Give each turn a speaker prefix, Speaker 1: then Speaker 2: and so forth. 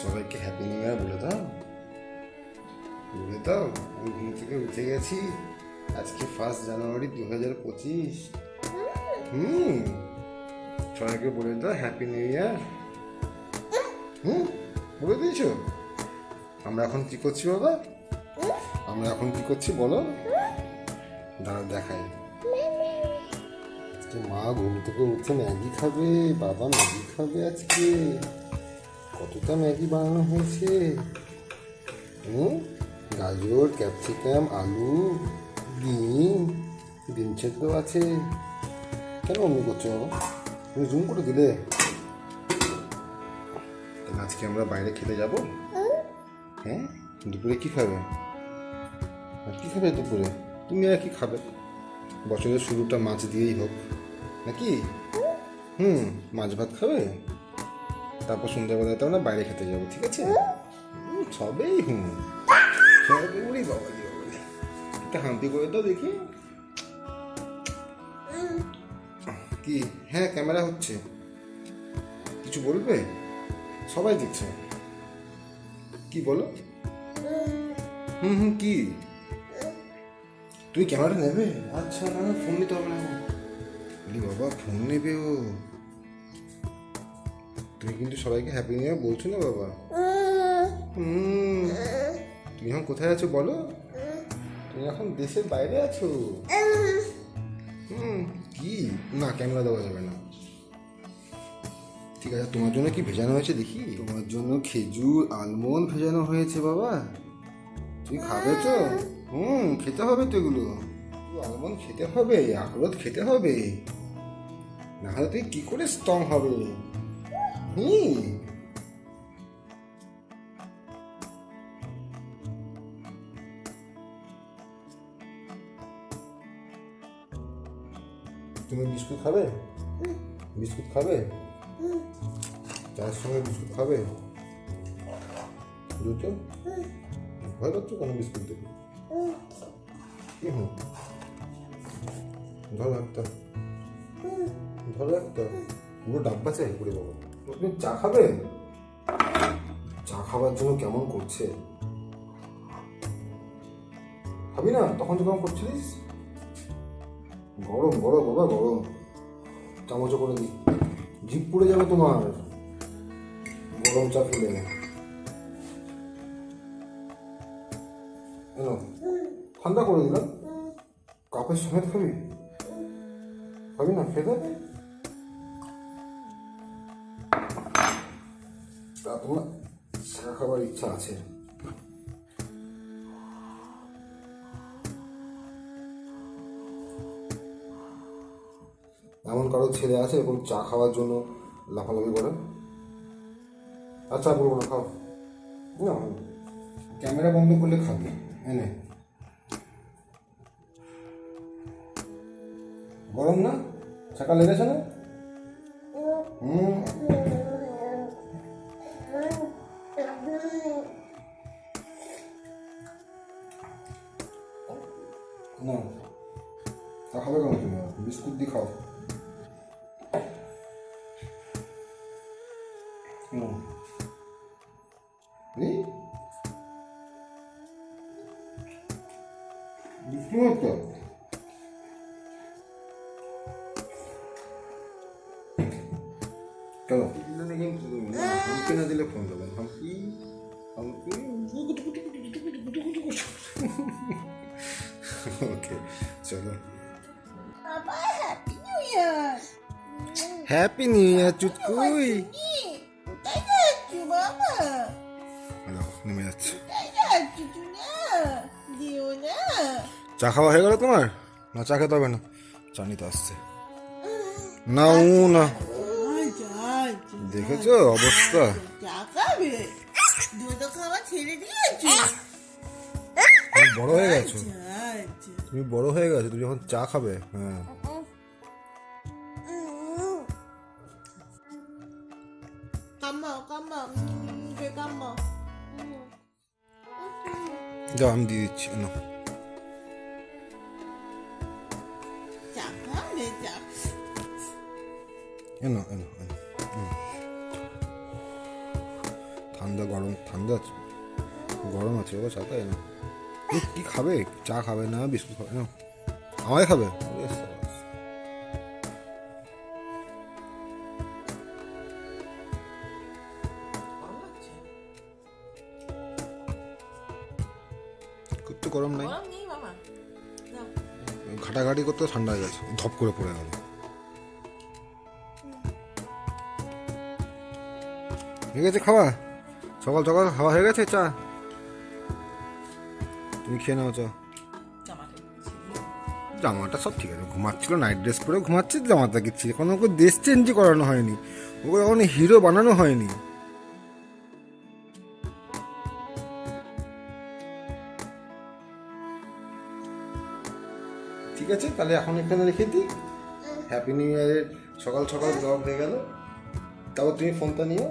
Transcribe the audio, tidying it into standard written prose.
Speaker 1: সবাইকে happy new ইয়ার বলে দাও, বলে দাও। আমি ঘুম থেকে উঠে গেছি, আজকে 1 জানুয়ারি 2025। সবাইকে বলে দাও হ্যাপি নিউ ইয়ার। বলে দিয়েছো? আমরা এখন কি করছি বাবা? আমরা এখন কি করছি বলো? দাঁড়া দেখাই। আজকে মা ঘুম থেকে উঠে ম্যাগি খাবে, বাবা ম্যাগি খাবে আজকে। কতটা ম্যাগি বানানো হয়েছে, গাজর, ক্যাপসিকাম, আলু, ডিম সেদ্ধ আছে। কেন অমনি করছো বাবা? তুমি জুম করে দিলে। আজকে আমরা বাইরে খেতে যাব। হ্যাঁ, দুপুরে কি খাবে? কি খাবে দুপুরে? তুমি আর কি খাবে? বছরের শুরুটা মাছ দিয়েই হোক নাকি? মাছ ভাত খাবে, তারপর সন্ধ্যাবেলা তো আমরা বাইরে খেতে যাবো, ঠিক আছে? সবেই সবে উড়ি বাবা, একটা হাম্পি করে দাও দেখি। কি? হ্যাঁ, ক্যামেরা হচ্ছে, কিছু বলবে? সবাই দেখছে। কি বলো? কি? তুমি ক্যামেরাটা নেবে? আচ্ছা, না ফোন নিতে হবে না। বলি বাবা ফোন নেবে ও। তুমি কিন্তু সবাইকে হ্যাপি নিউ ইয়ার বলছো না বাবা? তুমি এখন কোথায় আছো বলো? তুমি এখন দেশের বাইরে আছো। কি? না, ক্যামেরা দেওয়া যাবে না। ঠিক আছে, তোমার জন্য কি ভেজানো হয়েছে দেখি। তোমার জন্য খেজুর, আলমন্ড ভেজানো হয়েছে বাবা। তুমি খাবে তো? খেতে হবে তো এগুলো। আলমন্ড খেতে হবে, আখরোট খেতে হবে, না হলে তুই কি করে স্ট্রং হবে? তুমি বিস্কুট খাবে? বিস্কুট খাবে? চায়ের সঙ্গে বিস্কুট খাবে? দুটো? ভয় পাচ্ছ কেন বিস্কুট দেখে? কি ধরো একটা, ধরো একটা, পুরো ডাব্বা চাই করে বাবা। তুমি চা খাবে? চা খাবার জন্য কেমন করছে? খাবি না? তখন তো কেমন করছিলিস? গরম গরম বাবা, গরম। চামচ করে দিই, জিভ পুড়ে যাবে তোমার গরম চা খেলে। ঠান্ডা করে দিলাম, কাপের সমেত খাবি? খাবি না? খেতে তা তোমার চা খাবার ইচ্ছা আছে? এমন কারো ছেলে আছে এরকম চা খাওয়ার জন্য লাফালাফি করে? আচ্ছা বলবো না, খাও না। ক্যামেরা বন্ধ করলে খাবে এনে। গরম না? ছাকা লেগেছে না? না, তা খাবে কেন তুমি? বিস্কুট দিয়ে খাও। চলো, হাম্পি না দিলে ফোন দেবেন। হাম্পি হাম্পি। ওকে চলো। হ্যাপি নিউ ইয়ার চুটকুই। নেমে যাচ্ছে। চা খাওয়া হয়ে গেল তোমার? না চা খেতে হবে না, চা নিতে আসছে। না না, দেখেছো অবস্থা? তুমি বড় হয়ে গেছো, তুমি বড় হয়ে গেছো, তুমি যখন চা খাবে। হ্যাঁ, যাও আমি দিয়ে দিচ্ছি। না এনো এনো এনো, ঠান্ডা গরম ঠান্ডা আছে, গরম আছে বাবা, চা তাই না? কি খাবে? চা খাবে না, বিস্কুট খাবে না, আমায় খাবে? ওরে সাবাস।
Speaker 2: গরম লাগছে?
Speaker 1: খুব তো গরম নাই,
Speaker 2: গরম নেই বাবা, নাও।
Speaker 1: ঘাটাঘাটি করতে ঠান্ডা হয়ে গেছে, ধপ করে পড়ে গেল। হয়ে গেছে খাওয়া, সকাল সকাল খাওয়া হয়ে গেছে, চা তুমি খেয়ে নাও চা।
Speaker 2: জামাটা ছিঁড়ি।
Speaker 1: জামাটা সব ঠিক আছে, ঘুমাচ্ছিল, নাইট ড্রেস পরে ঘুমাচ্ছে, জামাটা কিচ্ছি এখন ওকে ড্রেস চেঞ্জই করানো হয়নি, ওকে এখন হিরো বানানো হয়নি। ঠিক আছে, তাহলে এখন এখানে রেখে দিই। হ্যাপি নিউ ইয়ারের সকাল সকাল ব্লগ হয়ে গেল, তারপর তুমি ফোনটা নিও।